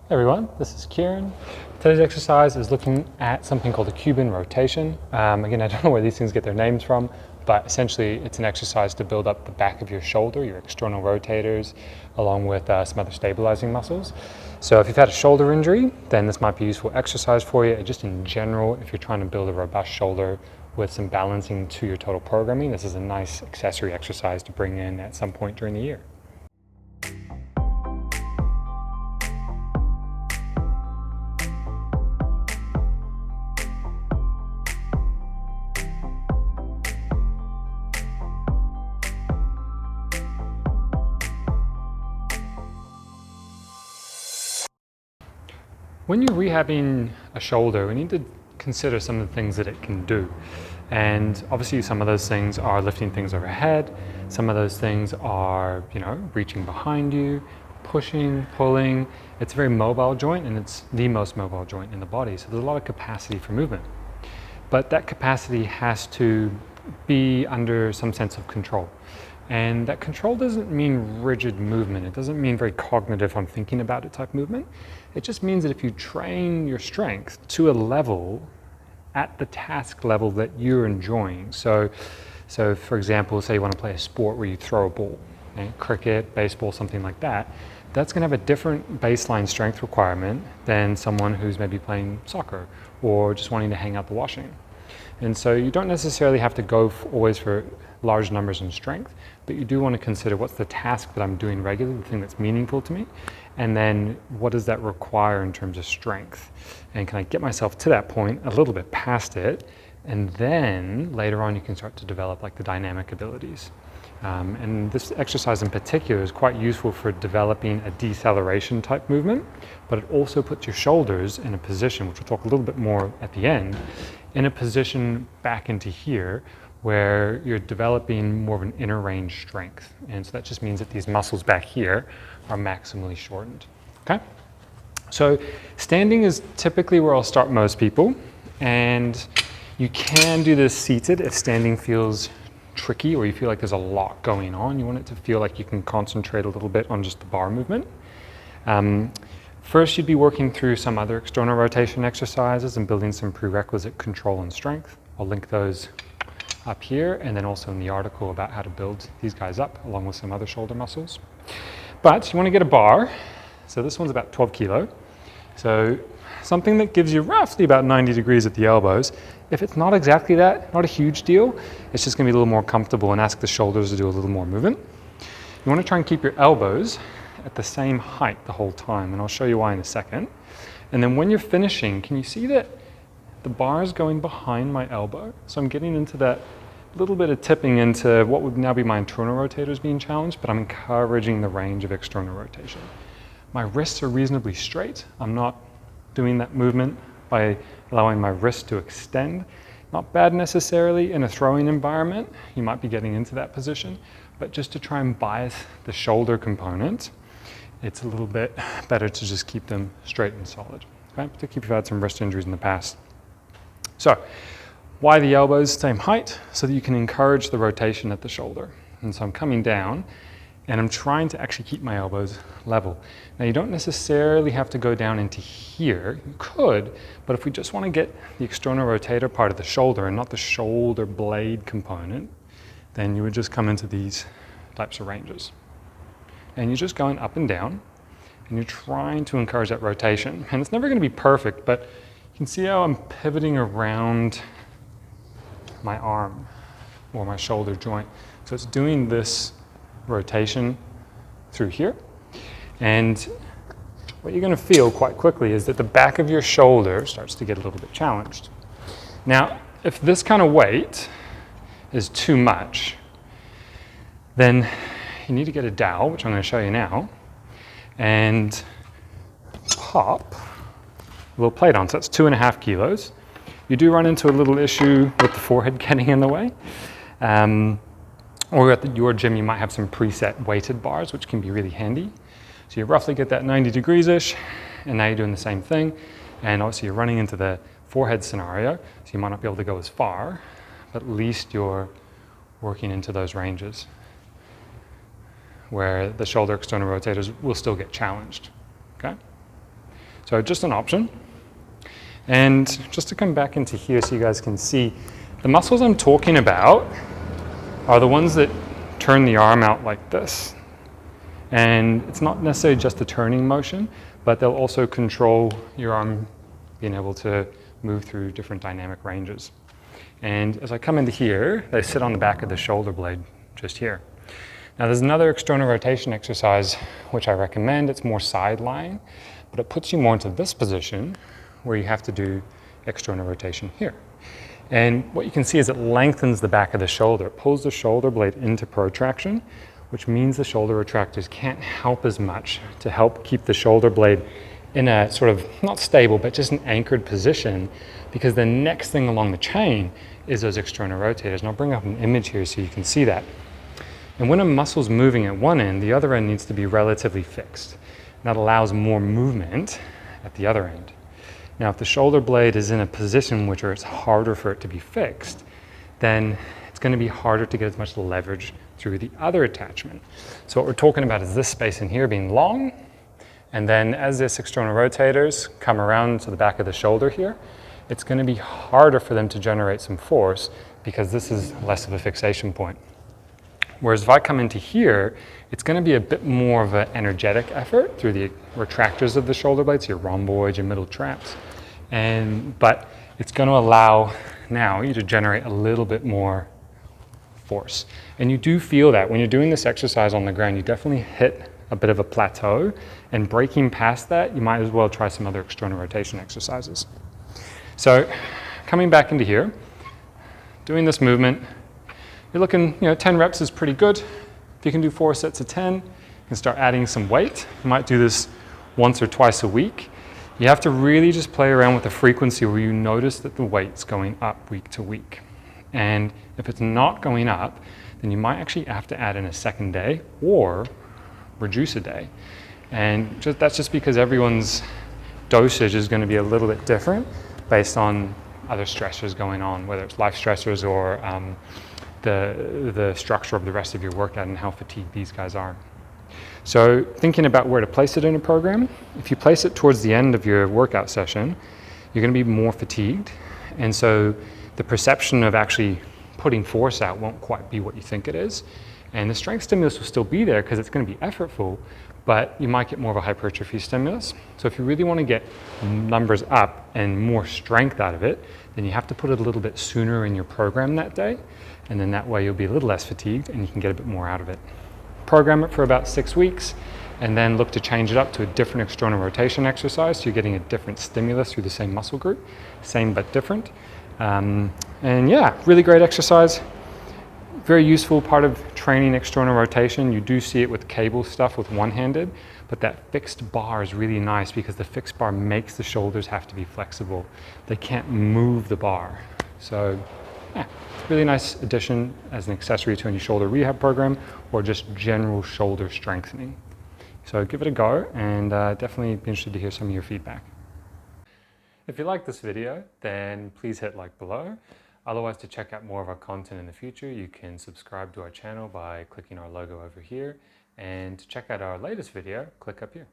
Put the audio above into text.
Hey everyone, this is Kieran. Today's exercise is looking at something called a Cuban rotation. Again, I don't know where these things get their names from, but essentially it's an exercise to build up the back of your shoulder, your external rotators, along with some other stabilizing muscles. So if you've had a shoulder injury, then this might be a useful exercise for you. And just in general, if you're trying to build a robust shoulder with some balancing to your total programming, this is a nice accessory exercise to bring in at some point during the year. When you're rehabbing a shoulder, we need to consider some of the things that it can do. And obviously some of those things are lifting things overhead. Some of those things are, reaching behind you, pushing, pulling. It's a very mobile joint, and it's the most mobile joint in the body. So there's a lot of capacity for movement. But that capacity has to be under some sense of control. And that control doesn't mean rigid movement. It doesn't mean very cognitive, I'm thinking about it type movement. It just means that if you train your strength to a level at the task level that you're enjoying. So for example, say you want to play a sport where you throw a ball, cricket, baseball, something like that. That's going to have a different baseline strength requirement than someone who's maybe playing soccer or just wanting to hang out the washing. And so you don't necessarily have to go always for large numbers in strength, but you do want to consider what's the task that I'm doing regularly, the thing that's meaningful to me, and then what does that require in terms of strength? And can I get myself to that point, a little bit past it, and then later on you can start to develop like the dynamic abilities. And this exercise in particular is quite useful for developing a deceleration type movement, but it also puts your shoulders in a position, which we'll talk a little bit more at the end, in a position back into here where you're developing more of an inner range strength. And so that just means that these muscles back here are maximally shortened, okay? So standing is typically where I'll start most people, and you can do this seated if standing feels tricky or you feel like there's a lot going on. You want it to feel like you can concentrate a little bit on just the bar movement. First, you'd be working through some other external rotation exercises and building some prerequisite control and strength. I'll link those up here, and then also in the article about how to build these guys up along with some other shoulder muscles. But you want to get a bar. So this one's about 12 kilo. So something that gives you roughly about 90 degrees at the elbows. If it's not exactly that, not a huge deal. It's just going to be a little more comfortable and ask the shoulders to do a little more movement. You want to try and keep your elbows at the same height the whole time, and I'll show you why in a second. And then when you're finishing, can you see that the bar is going behind my elbow? So I'm getting into that little bit of tipping into what would now be my internal rotators being challenged, but I'm encouraging the range of external rotation. My wrists are reasonably straight. I'm not doing that movement by allowing my wrists to extend. Not bad necessarily in a throwing environment. You might be getting into that position, but just to try and bias the shoulder component, it's a little bit better to just keep them straight and solid, okay? Particularly if you've had some wrist injuries in the past. So, why the elbows same height? So that you can encourage the rotation at the shoulder. And so I'm coming down, and I'm trying to actually keep my elbows level. Now you don't necessarily have to go down into here. You could, but if we just want to get the external rotator part of the shoulder and not the shoulder blade component, then you would just come into these types of ranges. And you're just going up and down, and you're trying to encourage that rotation. And it's never going to be perfect, but you can see how I'm pivoting around my arm or my shoulder joint. So it's doing this rotation through here. And what you're going to feel quite quickly is that the back of your shoulder starts to get a little bit challenged. Now, if this kind of weight is too much, then you need to get a dowel, which I'm going to show you now, and pop a little plate on. So that's 2.5 kilos. You do run into a little issue with the forehead getting in the way. Or at your gym, you might have some preset weighted bars, which can be really handy. So you roughly get that 90 degrees-ish, and now you're doing the same thing. And obviously you're running into the forehead scenario, so you might not be able to go as far, but at least you're working into those ranges where the shoulder external rotators will still get challenged, okay? So just an option. And just to come back into here so you guys can see, the muscles I'm talking about are the ones that turn the arm out like this. And it's not necessarily just a turning motion, but they'll also control your arm being able to move through different dynamic ranges. And as I come into here, they sit on the back of the shoulder blade just here. Now there's another external rotation exercise which I recommend. It's more side lying, but it puts you more into this position where you have to do external rotation here. And what you can see is it lengthens the back of the shoulder. It pulls the shoulder blade into protraction, which means the shoulder retractors can't help as much to help keep the shoulder blade in a sort of, not stable, but just an anchored position, because the next thing along the chain is those external rotators. And I'll bring up an image here so you can see that. And when a muscle's moving at one end, the other end needs to be relatively fixed. And that allows more movement at the other end. Now, if the shoulder blade is in a position which it's harder for it to be fixed, then it's going to be harder to get as much leverage through the other attachment. So what we're talking about is this space in here being long, and then as this external rotators come around to the back of the shoulder here, it's going to be harder for them to generate some force because this is less of a fixation point. Whereas if I come into here, it's going to be a bit more of an energetic effort through the retractors of the shoulder blades, your rhomboids, your middle traps. But it's going to allow now you to generate a little bit more force. And you do feel that when you're doing this exercise on the ground, you definitely hit a bit of a plateau, and breaking past that, you might as well try some other external rotation exercises. So coming back into here, doing this movement, you're looking, 10 reps is pretty good. If you can do 4 sets of 10, you can start adding some weight. You might do this once or twice a week. You have to really just play around with the frequency where you notice that the weight's going up week to week. And if it's not going up, then you might actually have to add in a second day or reduce a day. And that's just because everyone's dosage is going to be a little bit different based on other stressors going on, whether it's life stressors or the structure of the rest of your workout and how fatigued these guys are. So thinking about where to place it in a program, if you place it towards the end of your workout session, you're going to be more fatigued. And so the perception of actually putting force out won't quite be what you think it is. And the strength stimulus will still be there because it's going to be effortful, but you might get more of a hypertrophy stimulus. So if you really want to get numbers up and more strength out of it, then you have to put it a little bit sooner in your program that day. And then that way you'll be a little less fatigued and you can get a bit more out of it. Program it for about 6 weeks and then look to change it up to a different external rotation exercise. So you're getting a different stimulus through the same muscle group, same but different. And yeah, really great exercise. Very useful part of training external rotation. You do see it with cable stuff with one-handed, but that fixed bar is really nice because the fixed bar makes the shoulders have to be flexible. They can't move the bar. So yeah, it's a really nice addition as an accessory to any shoulder rehab program or just general shoulder strengthening. So give it a go and definitely be interested to hear some of your feedback. If you like this video, then please hit like below. Otherwise, to check out more of our content in the future, you can subscribe to our channel by clicking our logo over here. And to check out our latest video, click up here.